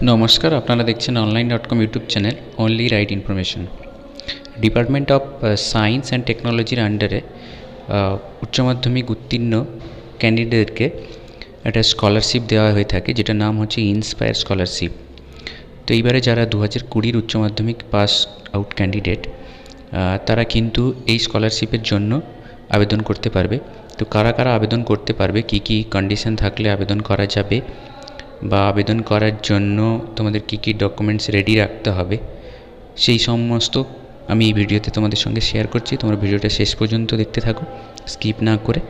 নমস্কার, আপনারা দেখছেন online.com YouTube channel only right information. Department of science and টেকনোলজির আন্ডারে উচ্চ মাধ্যমিক উত্তীর্ণ ক্যান্ডিডেটকে একটা স্কলারশিপ দেওয়া হয়ে থাকে, যেটার নাম হচ্ছে ইন্সপায়ার স্কলারশিপ। তো এইবারে যারা 2020 উচ্চ মাধ্যমিক পাস আউট ক্যান্ডিডেট, তারা কিন্তু এই স্কলারশিপের জন্য আবেদন করতে পারবে। তো কারা কারা আবেদন করতে পারবে, কী কী কন্ডিশন থাকলে আবেদন করা যাবে, বা আবেদন করার জন্য তোমাদের কী কী ডকুমেন্টস রেডি রাখতে হবে, সেই সমস্ত আমি এই ভিডিওতে তোমাদের সঙ্গে শেয়ার করছি। তোমরা ভিডিওটা শেষ পর্যন্ত দেখতে থাকো, স্কিপ না করে।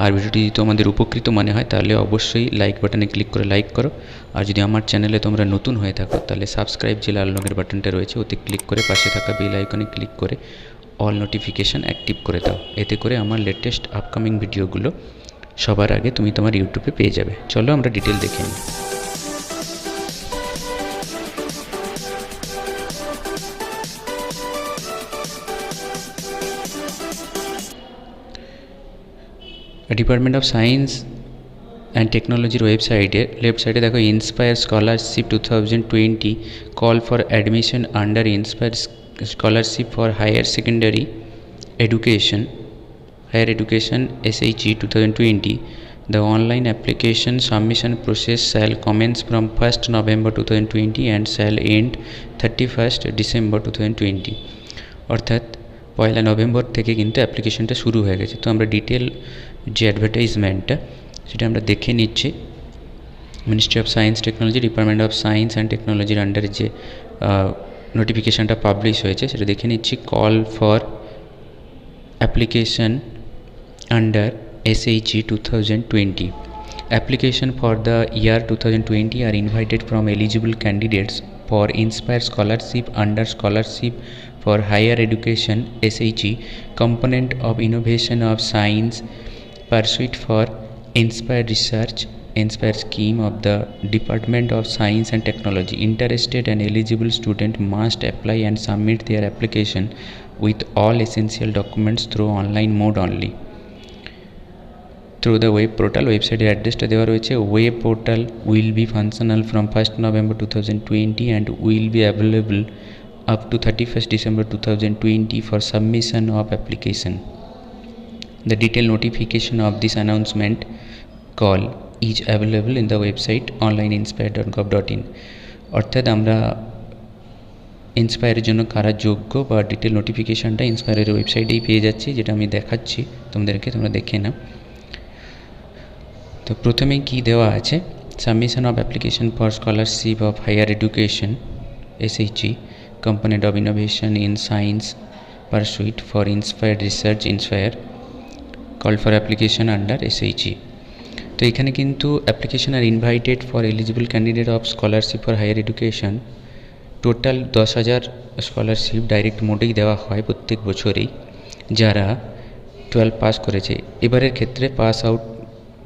আর ভিডিওটি যদি তোমাদের উপকৃত মনে হয় তাহলে অবশ্যই লাইক বাটনে ক্লিক করে লাইক করো। আর যদি আমার চ্যানেলে তোমরা নতুন হয়ে থাকো তাহলে সাবস্ক্রাইব যে লাল রঙের বাটনটা রয়েছে ওতে ক্লিক করে পাশে থাকা বেল আইকনে ক্লিক করে অল নোটিফিকেশান অ্যাক্টিভ করে দাও। এতে করে আমার লেটেস্ট আপকামিং ভিডিওগুলো সবার আগে তুমি তোমার ইউটিউবে পেয়ে যাবে। চলো আমরা ডিটেল দেখে নিই। ডিপার্টমেন্ট অফ সায়েন্স অ্যান্ড টেকনোলজির ওয়েবসাইটে লেফট সাইডে দেখো inspire scholarship 2020 call for admission under inspire scholarship for higher secondary education SHE 2020. The online application submission process shall commence from 1st November 2020 and shall end 31st December 2020. অর্থাৎ 1 November থেকে কিন্তু অ্যাপ্লিকেশনটা শুরু হয়ে গেছে। তো আমরা ডিটেল যে অ্যাডভার্টাইজমেন্টটা সেটা আমরা দেখে নিচ্ছি। Ministry of science technology, department of science and টেকনোলজির আন্ডারে যে নোটিফিকেশানটা পাবলিশ হয়েছে সেটা দেখে নিচ্ছি। Call for application under SHE 2020. Application for the year 2020 are invited from eligible candidates for Inspire Scholarship under Scholarship for Higher Education SHE component of Innovation of Science pursuit for Inspire Research Inspire scheme of the Department of Science and Technology. Interested and eligible student must apply and submit their application with all essential documents through online mode only. Through the web portal, website address ta dewa royeche. Web portal will be functional from 1st November 2020 and will be available up to 31st December 2020 for submission of application. The detailed notification of this announcement call is available in the website onlineinspire.gov.in. অর্থাৎ আমরা ইন্সপায়ারের জন্য কারা যোগ্য বা detail নোটিফিকেশানটা ইন্সপায়ারের ওয়েবসাইটেই পেয়ে যাচ্ছি, যেটা আমি দেখাচ্ছি তোমাদেরকে, তোমরা দেখে নাও। তো প্রথমেই কী দেওয়া আছে, submission of application for scholarship of higher education SHE component of innovation in science pursuit for inspired research inspire call for application under SHE। তো এখানে কিন্তু application are invited for eligible candidate of scholarship for higher education. Total 10,000 scholarship direct মোডেই দেওয়া হয় প্রত্যেক বছরেই যারা 12 pass করেছে। এবারের ক্ষেত্রে pass out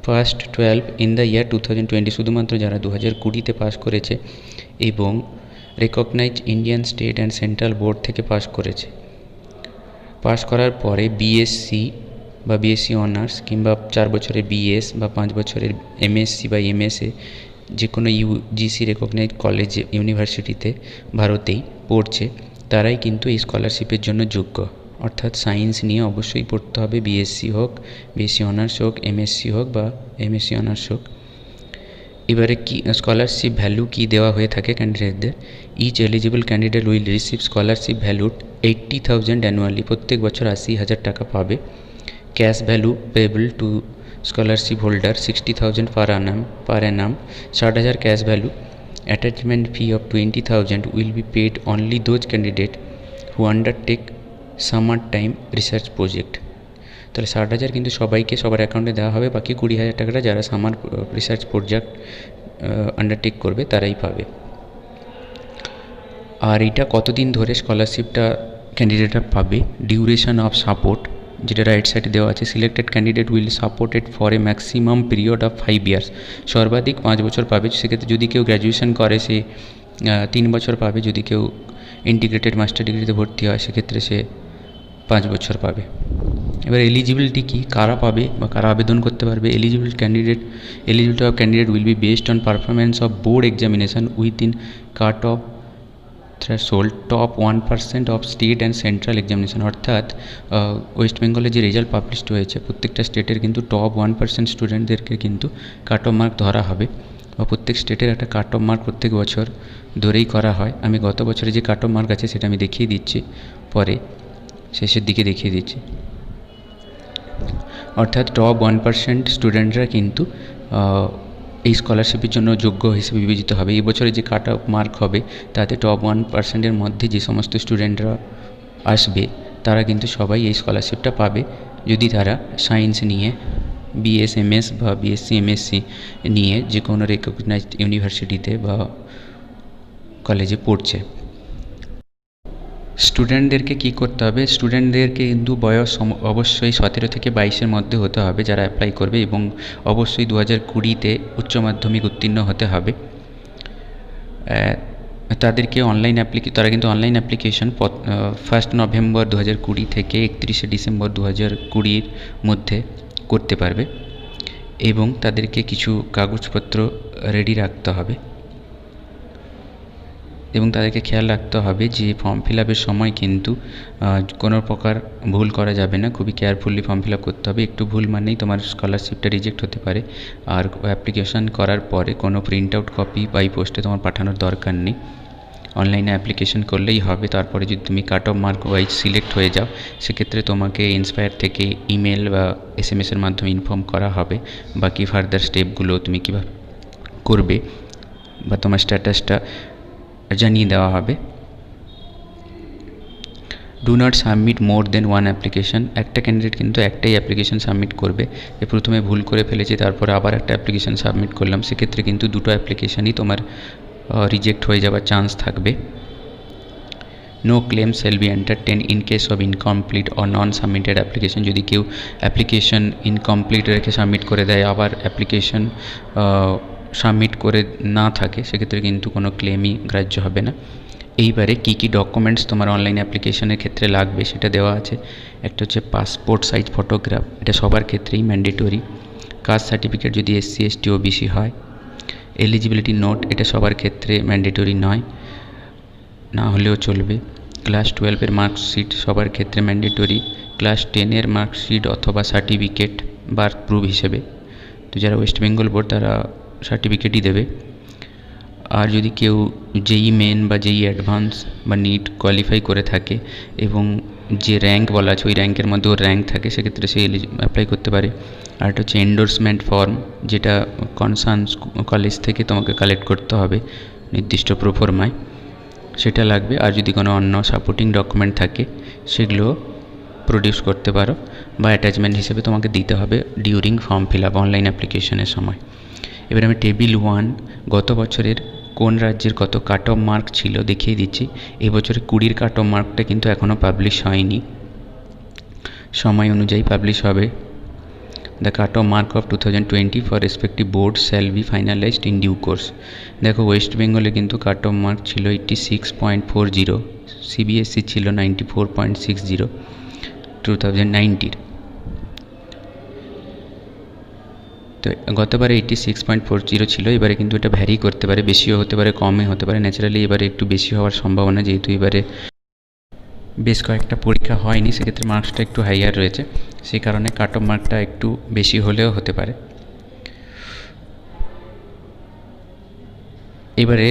first 12 in the year 2020 শুধুমাত্র যারা 2020-তে পাস করেছে এবং recognise Indian state and central board থেকে পাস করেছে। পাস করার পরে বিএসসি বা বিএসসি অনার্স কিংবা 4 বছরের বিএস বা 5 বছরের এমএসসি বা এমএসএ যে কোনো ইউজিসি রেকগনাইজ কলেজে ইউনিভার্সিটিতে ভারতেই পড়ছে, তারাই কিন্তু এই স্কলারশিপের জন্য যোগ্য। অর্থাৎ সায়েন্স নিয়ে অবশ্যই পড়তে হবে, বিএসসি হোক, বিএসসি অনার্স হোক, এমএসসি হোক বা এমএসসি অনার্স হোক। এবারে কি স্কলারশিপ ভ্যালু কী দেওয়া হয়ে থাকে ক্যান্ডিডেটদের, each eligible candidate will receive scholarship valued 80,000 annually, প্রত্যেক বছর 80,000 টাকা পাবে। Cash value payable to scholarship holder 60,000 per annum, 60,000 cash value. Attachment fee of 20,000 will be paid only those candidate who undertake summer time research project. তাহলে 60,000 কিন্তু সবাইকে সবার অ্যাকাউন্টে দেওয়া হবে, বাকি 20,000 টাকাটা যারা সামার রিসার্চ প্রজেক্ট আন্ডারটেক করবে তারাই পাবে। আর এটা কতদিন ধরে স্কলারশিপটা ক্যান্ডিডেটরা পাবে, ডিউরেশন অফ সাপোর্ট যেটা রাইট সাইডে দেওয়া আছে, selected candidate will supported for a maximum period of 5 years, সর্বাধিক 5 বছর পাবে। সেক্ষেত্রে যদি কেউ গ্র্যাজুয়েশন করে সে 3 বছর পাবে, যদি কেউ ইন্টিগ্রেটেড মাস্টার ডিগ্রিতে ভর্তি হয় সেক্ষেত্রে সে 5 বছর পাবে। এবার এলিজিবিলিটি কি, কারা পাবে বা কারা আবেদন করতে পারবে? Eligibility of candidate will be based on performance of board examination within cut off threshold top 1% of state and central examination. অর্থাৎ ওয়েস্ট বেঙ্গলে যে রেজাল্ট পাবলিশড হয়েছে প্রত্যেকটা স্টেটের কিন্তু টপ 1% স্টুডেন্টদেরকে কিন্তু কাট অফ মার্ক ধরা হবে, বা প্রত্যেক স্টেটের একটা কাট অফ মার্ক প্রত্যেক বছর ধরেই করা হয়। আমি গত বছরে যে কাট অফ মার্ক আছে সেটা আমি দেখিয়ে দিচ্ছি, পরে শেষের দিকে দেখিয়ে দিচ্ছি। অর্থাৎ টপ 1% স্টুডেন্টরা কিন্তু এই স্কলারশিপের জন্য যোগ্য হিসেবে বিবেচিত হবে। এই বছরে যে কাট অফ মার্ক হবে তাতে টপ 1%-এর মধ্যে যে সমস্ত স্টুডেন্টরা আসবে তারা কিন্তু সবাই এই স্কলারশিপটা পাবে, যদি তারা সায়েন্স নিয়ে বিএসএমএস বা বিএসসি এমএসসি নিয়ে যে কোনো রেকগনাইজড ইউনিভার্সিটিতে বা কলেজে পড়ছে। স্টুডেন্টদেরকে কী করতে হবে? স্টুডেন্টদেরকে কিন্তু বয়স অবশ্যই 17 থেকে 22-এর মধ্যে হতে হবে যারা অ্যাপ্লাই করবে, এবং অবশ্যই 2020-তে উচ্চ মাধ্যমিক উত্তীর্ণ হতে হবে। তাদেরকে তারা কিন্তু অনলাইন অ্যাপ্লিকেশন 1 নভেম্বর 2020 থেকে 31শে ডিসেম্বর 2020-র মধ্যে করতে পারবে, এবং তাদেরকে কিছু কাগজপত্র রেডি রাখতে হবে, এবং তাদেরকে খেয়াল রাখতে হবে যে ফর্ম ফিল আপের সময় কিন্তু কোনো প্রকার ভুল করা যাবে না, খুবই কেয়ারফুলি ফর্ম ফিল আপ করতে হবে। একটু ভুল মানেই তোমার স্কলারশিপটা রিজেক্ট হতে পারে। আর অ্যাপ্লিকেশন করার পরে কোনো প্রিন্ট আউট কপি বাই পোস্টে তোমার পাঠানোর দরকার নেই, অনলাইনে অ্যাপ্লিকেশন করলেই হবে। তারপরে যদি তুমি কাট অফ মার্ক ওয়াইজ সিলেক্ট হয়ে যাও সেক্ষেত্রে তোমাকে ইন্সপায়ার থেকে ইমেল বা এসএমএসের মাধ্যমে ইনফর্ম করা হবে বাকি ফার্দার স্টেপগুলো তুমি কীভাবে করবে, বা তোমার স্ট্যাটাসটা জানিয়ে দেওয়া হবে। Do not submit more than one application. একটা ক্যান্ডিডেট কিন্তু একটাই অ্যাপ্লিকেশন সাবমিট করবে। প্রথমে ভুল করে ফেলেছি তারপরে আবার একটা অ্যাপ্লিকেশন সাবমিট করলাম, সেক্ষেত্রে কিন্তু দুটো অ্যাপ্লিকেশানই তোমার রিজেক্ট হয়ে যাওয়ার চান্স থাকবে। No claim shall be entertain in case of incomplete or non submitted application. যদি কেউ অ্যাপ্লিকেশন ইনকমপ্লিট রেখে সাবমিট করে দেয় আবার অ্যাপ্লিকেশন সাবমিট করে না থাকে সেক্ষেত্রে কিন্তু কোনো ক্লেমই গ্রাহ্য হবে না। এইবারে কী কী ডকুমেন্টস তোমার অনলাইন অ্যাপ্লিকেশনের ক্ষেত্রে লাগবে সেটা দেওয়া আছে। একটা হচ্ছে পাসপোর্ট সাইজ ফটোগ্রাফ, এটা সবার ক্ষেত্রেই ম্যান্ডেটরি। কাস্ট সার্টিফিকেট যদি এসসি এসটি ওবিসি হয়। এলিজিবিলিটি নোট, এটা সবার ক্ষেত্রে ম্যান্ডেটরি নয়, না হলেও চলবে। ক্লাস 12-এর মার্কশিট সবার ক্ষেত্রে ম্যান্ডেটরি। ক্লাস 10-এর মার্কশিট অথবা সার্টিফিকেট বার্থ প্রুফ হিসেবে, তো যারা ওয়েস্ট বেঙ্গল বোর্ড তারা সার্টিফিকেটই দেবে। আর যদি কেউ জেই মেন বা জেই অ্যাডভান্স বা নিট কোয়ালিফাই করে থাকে এবং যে র্যাঙ্ক বলা আছে ওই র্যাঙ্কের মধ্যে ওর র্যাঙ্ক থাকে সেক্ষেত্রে সে অ্যাপ্লাই করতে পারে। আর একটা হচ্ছে এন্ডোর্সমেন্ট ফর্ম, যেটা কনসার্ন কলেজ থেকে তোমাকে কালেক্ট করতে হবে নির্দিষ্ট প্রোফর্মায়, সেটা লাগবে। আর যদি কোনো অন্য সাপোর্টিং ডকুমেন্ট থাকে সেগুলো প্রডিউস করতে পারো বা অ্যাটাচমেন্ট হিসেবে তোমাকে দিতে হবে during form fill up online অ্যাপ্লিকেশনের সময়। এবার আমি টেবিল 1 গত বছরের কোন রাজ্যের কত কাট অফ মার্ক ছিল দেখিয়ে দিচ্ছি। এই বছরে 20-র কাট অফ মার্কটা কিন্তু এখনও পাবলিশ হয়নি, সময় অনুযায়ী পাবলিশ হবে। The cut off mark of 2020 for respective board shall be finalised in due course. দেখো ওয়েস্ট বেঙ্গলে কিন্তু কাট অফ মার্ক ছিল 86.40, সিবিএসসি ছিল 94.60 2019-র। তো গতবারে 86.40 ছিল, এবারে কিন্তু এটা ভ্যারি করতে পারে, বেশিও হতে পারে কমই হতে পারে। ন্যাচারালি এবারে একটু বেশি হওয়ার সম্ভাবনা, যেহেতু এবারে বেশ কয়েকটা পরীক্ষা হয়নি সেক্ষেত্রে মার্কসটা একটু হাইয়ার রয়েছে, সেই কারণে কাট অফ মার্কটা একটু বেশি হলেও হতে পারে। এবারে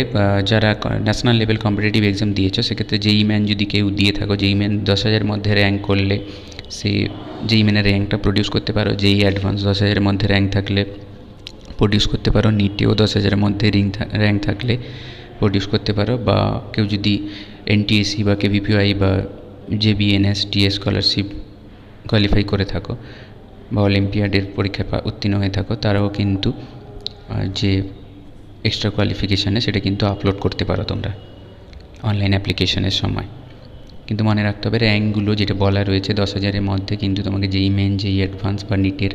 যারা ন্যাশনাল লেভেল কম্পিটিটিভ এক্সাম দিয়েছো সেক্ষেত্রে জেই ম্যান যদি কেউ দিয়ে থাকো, জেই ম্যান 10,000-এর মধ্যে র্যাঙ্ক করলে সে জেই ম্যানের র্যাঙ্কটা প্রডিউস করতে পারো। জেই অ্যাডভান্স 10,000-এর মধ্যে র্যাঙ্ক থাকলে প্রডিউস করতে পারো। নিটেও 10,000-এর মধ্যে র্যাঙ্ক থাকলে প্রডিউস করতে পারো। বা কেউ যদি এনটিএসসি বা কেভিপিওআই বা জেবিএনএস টিএস স্কলারশিপ কোয়ালিফাই করে থাকো বা অলিম্পিয়াডের পরীক্ষায় উত্তীর্ণ হয়ে থাকো, তারাও কিন্তু যে এক্সট্রা কোয়ালিফিকেশানে সেটা কিন্তু আপলোড করতে পারো তোমরা অনলাইন অ্যাপ্লিকেশনের সময়। কিন্তু মনে রাখতে হবে র্যাঙ্কগুলো যেটা বলা রয়েছে 10,000-এর মধ্যে কিন্তু তোমাকে জেই মেন জেই অ্যাডভান্স বা নিটের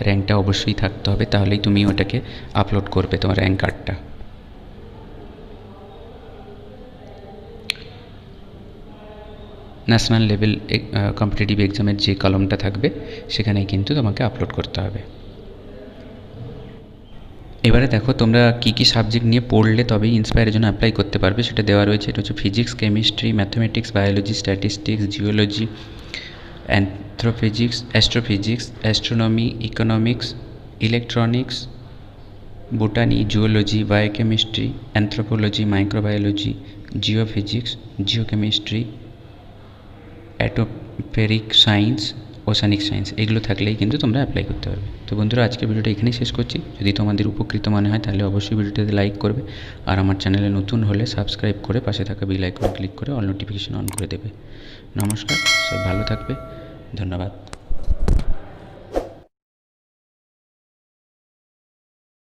র্যাঙ্কটা অবশ্যই থাকতে হবে, তাহলেই তুমি ওটাকে আপলোড করবে তোমার র্যাঙ্ক কার্ডটা। ন্যাশনাল লেভেল কম্পিটিটিভ এক্সামের যে কলমটা থাকবে সেখানেই কিন্তু তোমাকে আপলোড করতে হবে। এবারে দেখো তোমরা কী কী সাবজেক্ট নিয়ে পড়লে তবেই ইন্সপায়ারের জন্য অ্যাপ্লাই করতে পারবে সেটা দেওয়া রয়েছে। এটা হচ্ছে physics, chemistry, mathematics, biology, statistics, geology, anthrophysics, astrophysics, astronomy, economics, electronics, botany, zoology, biochemistry, anthropology, microbiology, geophysics, geochemistry, atmospheric science, oceanic science, এগুলো থাকলেই কিন্তু তোমরা অ্যাপ্লাই করতে পারবে। তো বন্ধুরা, আজকের ভিডিওটা এখানেই শেষ করছি। যদি তোমাদের উপকৃত মনে হয় তাহলে অবশ্যই ভিডিওটাতে লাইক করবে, আর আমার চ্যানেলে নতুন হলে সাবস্ক্রাইব করে পাশে থাকা বেল আইকনে ক্লিক করে অল নোটিফিকেশন অন করে দেবে। নমস্কার, সবাই ভালো থাকবে, ধন্যবাদ।